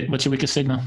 What's your weakest signal?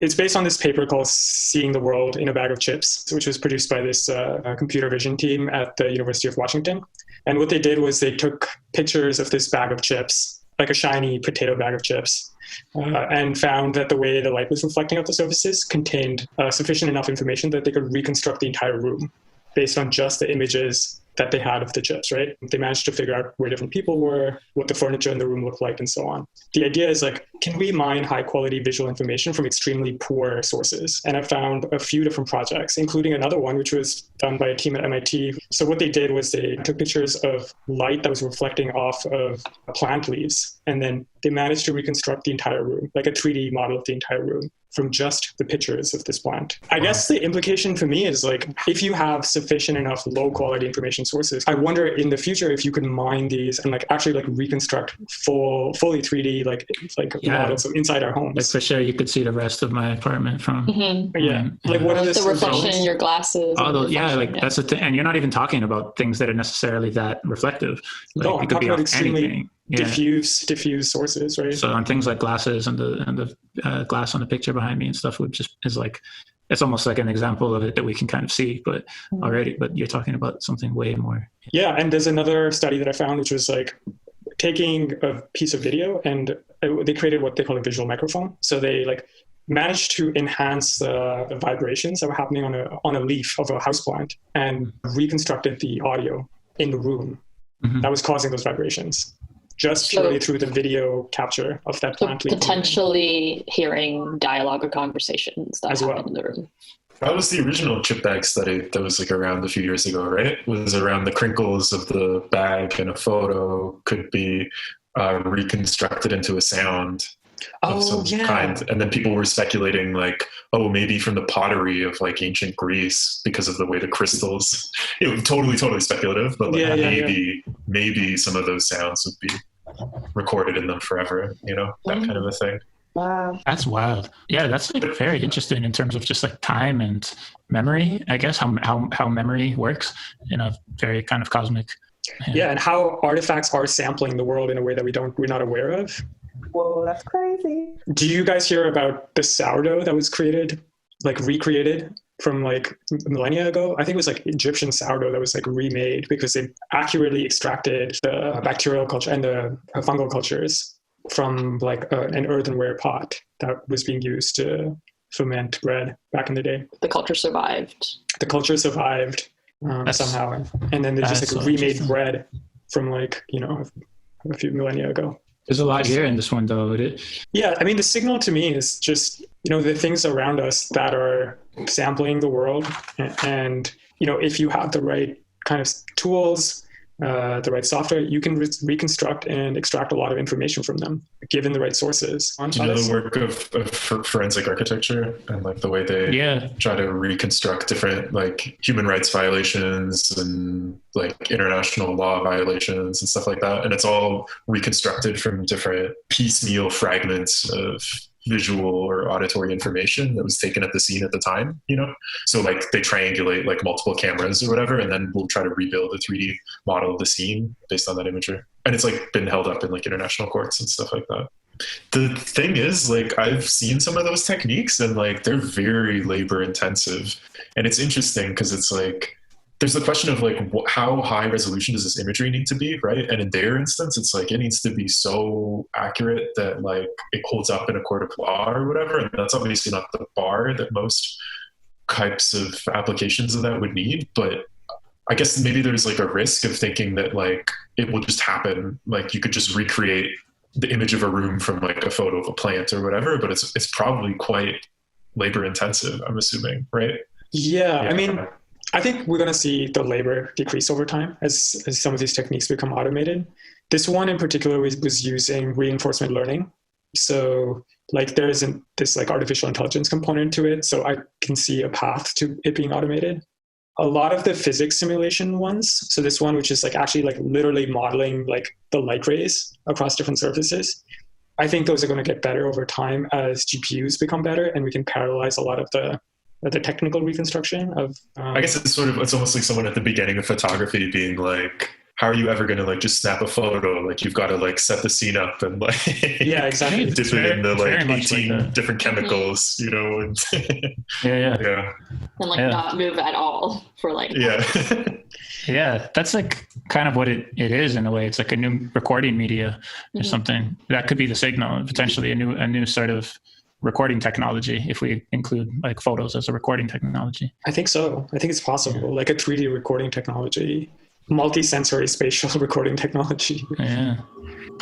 It's based on this paper called Seeing the World in a Bag of Chips, which was produced by this computer vision team at the University of Washington. And what they did was they took pictures of this bag of chips, like a shiny potato bag of chips, and found that the way the light was reflecting off the surfaces contained sufficient enough information that they could reconstruct the entire room based on just the images that they had of the chips, right? They managed to figure out where different people were, what the furniture in the room looked like, and so on. The idea is like, can we mine high quality visual information from extremely poor sources? And I found a few different projects, including another one, which was done by a team at MIT. So what they did was they took pictures of light that was reflecting off of plant leaves, and then they managed to reconstruct the entire room, like a 3D model of the entire room, from just the pictures of this plant. I guess the implication for me is like, if you have sufficient enough low quality information sources, I wonder in the future if you could mine these and like actually like reconstruct fully 3D like models inside our homes. Like for sure, you could see the rest of my apartment from. Yeah, like what are the reflection in your glasses. That's the thing, and you're not even talking about things that are necessarily that reflective. Like, no, I'm talking about extremely diffuse sources, right? So on things like glasses and the glass on the picture behind me and stuff would just is like, it's almost like an example of it that we can kind of see, but already, but you're talking about something way more. Yeah. And there's another study that I found, which was like taking a piece of video and they created what they call a visual microphone. So they like managed to enhance the vibrations that were happening on a leaf of a houseplant and reconstructed the audio in the room that was causing those vibrations, just purely through the video capture of that plant. Potentially hearing dialogue or conversations that happen in the room. That was the original chip bag study that was like around a few years ago, right? It was around the crinkles of the bag, and a photo could be reconstructed into a sound of some kind. And then people were speculating like, oh, maybe from the pottery of like ancient Greece because of the way the crystals, totally speculative, but like maybe some of those sounds would be recorded in them forever, that kind of a thing. Wow. That's wild. Yeah, that's like very interesting in terms of just like time and memory, I guess, how memory works in a very kind of cosmic. Yeah, and how artifacts are sampling the world in a way that we're not aware of. Whoa, that's crazy. Do you guys hear about the sourdough that was recreated from like millennia ago? I think it was like Egyptian sourdough that was like remade because they accurately extracted the bacterial culture and the fungal cultures from like an earthenware pot that was being used to ferment bread back in the day. The culture survived. Somehow. And then they just like remade bread from like, a few millennia ago. There's a lot here in this one, though. Yeah, I mean, the signal to me is just, the things around us that are sampling the world. And, if you have the right kind of tools, the right software, you can reconstruct and extract a lot of information from them, given the right sources. Do you know the work of forensic architecture and like the way they try to reconstruct different like human rights violations and like international law violations and stuff like that? And it's all reconstructed from different piecemeal fragments of visual or auditory information that was taken at the scene at the time, So like they triangulate like multiple cameras or whatever, and then we'll try to rebuild a 3D model of the scene based on that imagery. And it's like been held up in like international courts and stuff like that. The thing is, like, I've seen some of those techniques and like they're very labor intensive. And it's interesting because it's like, there's the question of like, how high resolution does this imagery need to be, right? And in their instance, it's like, it needs to be so accurate that like it holds up in a court of law or whatever. And that's obviously not the bar that most types of applications of that would need. But I guess maybe there's like a risk of thinking that like, it will just happen. Like you could just recreate the image of a room from like a photo of a plant or whatever, but it's probably quite labor intensive, I'm assuming, right? Yeah. I mean, I think we're going to see the labor decrease over time as some of these techniques become automated. This one in particular was using reinforcement learning. So like there isn't this like artificial intelligence component to it. So I can see a path to it being automated. A lot of the physics simulation ones, so this one, which is like actually like literally modeling like the light rays across different surfaces, I think those are going to get better over time as GPUs become better and we can parallelize a lot of the technical reconstruction of... I guess it's almost like someone at the beginning of photography being like, how are you ever going to like just snap a photo? Like you've got to like set the scene up and like exactly. dip it into like 18 like different chemicals, you know? And and like not move at all for like yeah, that's like kind of what it is in a way. It's like a new recording media or something. That could be the signal, potentially a new sort of recording technology, if we include like photos as a recording technology. I think so. I think it's possible, like a 3D recording technology, multi-sensory spatial recording technology. Yeah.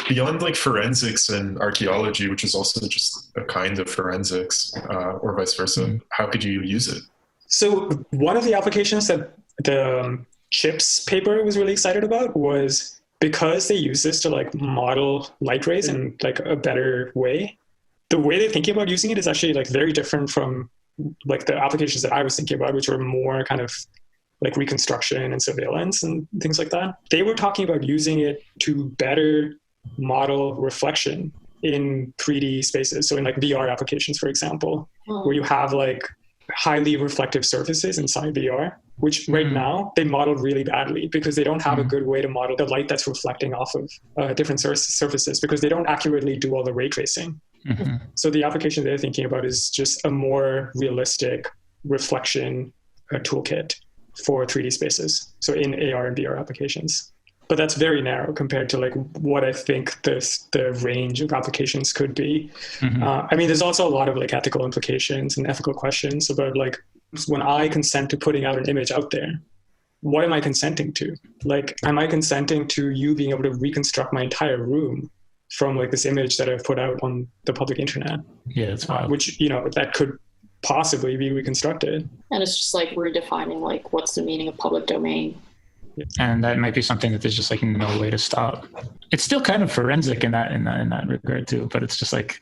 Beyond like forensics and archaeology, which is also just a kind of forensics, or vice versa, how could you use it? So one of the applications that the CHIPS paper was really excited about was because they use this to like model light rays in like a better way. The way they're thinking about using it is actually like very different from like the applications that I was thinking about, which were more kind of like reconstruction and surveillance and things like that. They were talking about using it to better model reflection in 3D spaces. So in like VR applications, for example, where you have like highly reflective surfaces inside VR, which right now they model really badly because they don't have a good way to model the light that's reflecting off of different surfaces because they don't accurately do all the ray tracing. So the application they're thinking about is just a more realistic reflection toolkit for 3D spaces. So in AR and VR applications. But that's very narrow compared to like what I think the range of applications could be. I mean, there's also a lot of like ethical implications and ethical questions about like when I consent to putting out an image out there, what am I consenting to? Like, am I consenting to you being able to reconstruct my entire room from like this image that I've put out on the public internet? Yeah, it's wild. Which, you know, that could possibly be reconstructed. And it's just like redefining like what's the meaning of public domain. And that might be something that there's just like no way to stop. It's still kind of forensic in that regard too, but it's just like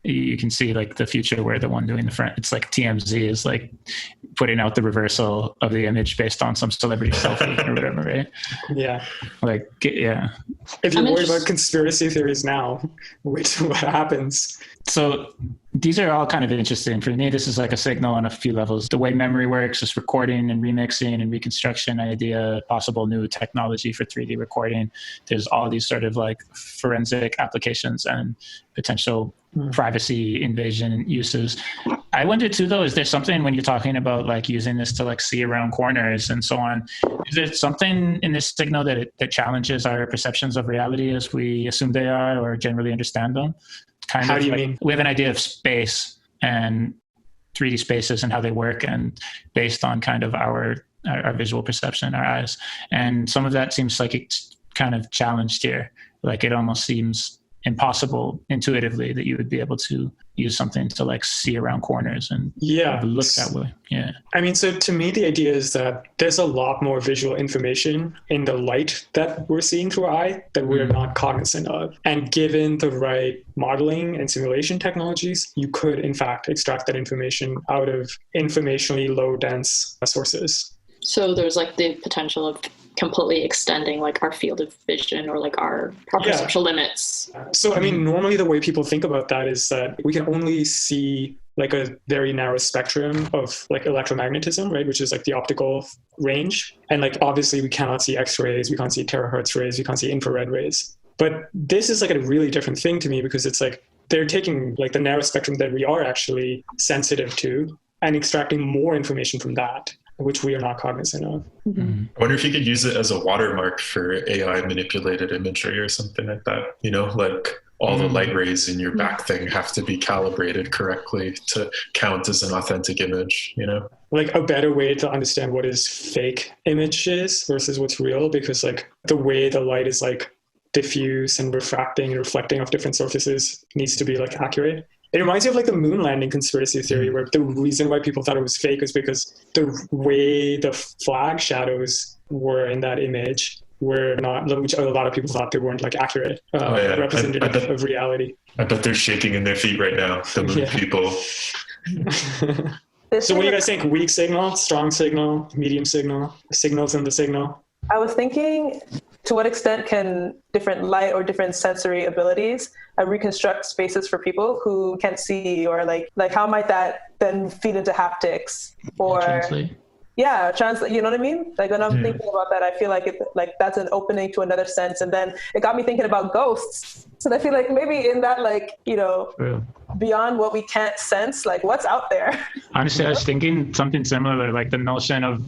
you can see like the future where the one doing the front, it's like TMZ is like putting out the reversal of the image based on some celebrity selfie or whatever, right? Yeah. Like, yeah. If you're worried about conspiracy theories now, what happens? So these are all kind of interesting. For me, this is like a signal on a few levels. The way memory works, just recording and remixing and reconstruction idea, possible new technology for 3D recording. There's all these sort of like forensic applications and potential privacy invasion uses. I wonder too, though, is there something when you're talking about like using this to like see around corners and so on, is there something in this signal that challenges our perceptions of reality as we assume they are or generally understand them? How do you mean? We have an idea of space and 3D spaces and how they work, and based on kind of our visual perception, our eyes. And some of that seems like it's kind of challenged here. Like it almost seems impossible intuitively that you would be able to use something to like see around corners and look that way. Yeah. I mean, so to me, the idea is that there's a lot more visual information in the light that we're seeing through our eye that we're not cognizant of. And given the right modeling and simulation technologies, you could in fact extract that information out of informationally low dense sources. So there's like the potential of completely extending like our field of vision or like our perceptual limits. So, I mean, normally the way people think about that is that we can only see like a very narrow spectrum of like electromagnetism, right? Which is like the optical range. And like, obviously we cannot see X-rays, we can't see terahertz rays, we can't see infrared rays. But this is like a really different thing to me because it's like, they're taking like the narrow spectrum that we are actually sensitive to and extracting more information from that, which we are not cognizant of. I wonder if you could use it as a watermark for AI manipulated imagery or something like that. You know, like all the light rays in your back thing have to be calibrated correctly to count as an authentic image, you know? Like a better way to understand what is fake images versus what's real, because like the way the light is like diffuse and refracting and reflecting off different surfaces needs to be like accurate. It reminds me of like the moon landing conspiracy theory, where the reason why people thought it was fake is because the way the flag shadows were in that image were not, which a lot of people thought they weren't like accurate, representative of reality. I bet they're shaking in their feet right now, the moon people. So what do you guys think? Weak signal, strong signal, medium signal, signals in the signal? I was thinking, to what extent can different light or different sensory abilities reconstruct spaces for people who can't see, or like how might that then feed into haptics? Or Yeah, translate. You know what I mean? Like when I'm thinking about that, I feel like that's an opening to another sense, and then it got me thinking about ghosts. And I feel like maybe in that, like, you know, beyond what we can't sense, like what's out there. Honestly, I was thinking something similar, like the notion of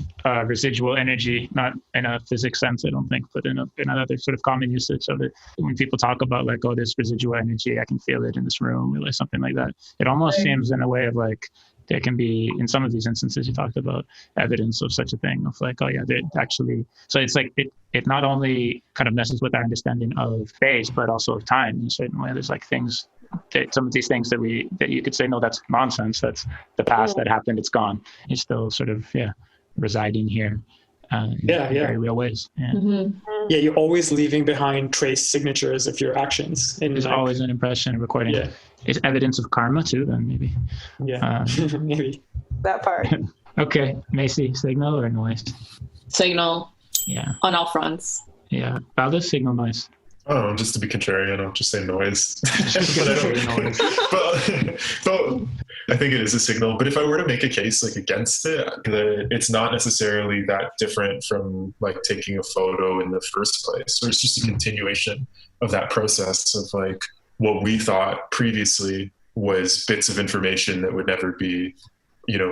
residual energy, not in a physics sense, I don't think, but in another sort of common usage of it. When people talk about like, oh, this residual energy, I can feel it in this room, or like something like that. It almost seems in a way of like, there can be, in some of these instances you talked about, evidence of such a thing, of like, oh yeah, they actually, so it's like, it not only kind of messes with our understanding of space, but also of time in a certain way. There's like things, that some of these things that you could say, no, that's nonsense, that's the past that happened, it's gone. It's still sort of, residing here. In very real ways. Yeah, you're always leaving behind trace signatures of your actions. There's always an impression of recording. Yeah. It's evidence of karma too, then maybe. Yeah, maybe. That part. Okay, Macy, signal or noise? Signal. Yeah. On all fronts. Yeah. Valda, signal, noise. Oh, just to be contrarian, I'll just say noise. but I think it is a signal. But if I were to make a case like against it, it's not necessarily that different from like taking a photo in the first place, or it's just a continuation of that process of like what we thought previously was bits of information that would never be,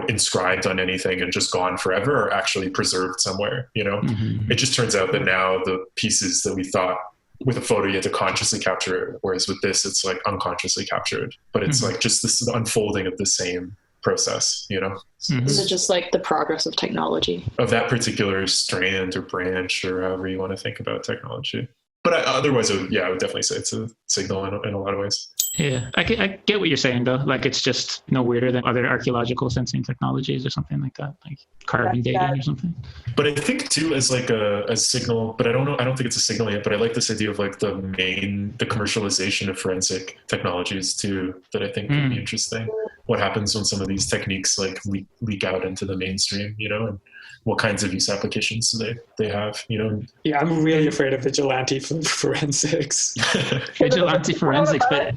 inscribed on anything and just gone forever, or actually preserved somewhere. It just turns out that now the pieces that we thought with a photo you had to consciously capture it, whereas with this it's like unconsciously captured, but it's like just this unfolding of the same process. Is it just like the progress of technology, of that particular strand or branch, or however you want to think about technology? But otherwise, I would definitely say it's a signal in a lot of ways. Yeah, I get what you're saying though. Like it's just no weirder than other archaeological sensing technologies or something like that, like carbon dating or something. But I think too, as like a signal, but I don't think it's a signal yet, but I like this idea of like the commercialization of forensic technologies too, that I think could be interesting. What happens when some of these techniques like leak out into the mainstream, and what kinds of use applications they have, Yeah, I'm really afraid of vigilante forensics. Vigilante forensics, but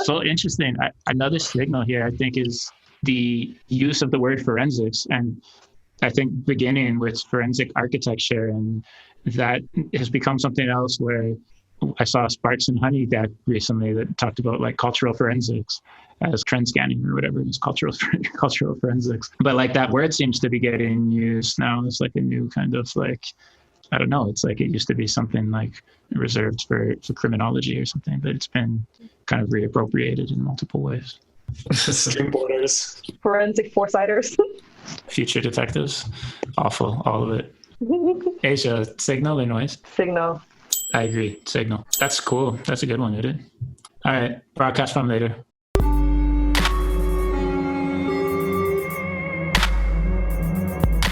so interesting. Another signal here, I think, is the use of the word forensics, and I think beginning with forensic architecture, and that has become something else where I saw Sparks and Honey deck recently that talked about like cultural forensics as trend scanning or whatever. It's cultural forensics. But like that word seems to be getting used now. It's like a new kind of like, I don't know. It's like it used to be something like reserved for criminology or something, but it's been kind of reappropriated in multiple ways. String borders. Forensic foresighters. Future detectives. Awful. All of it. Asia, signal or noise? Signal. I agree. Signal. That's cool. That's a good one, isn't it? All right. Broadcast from later.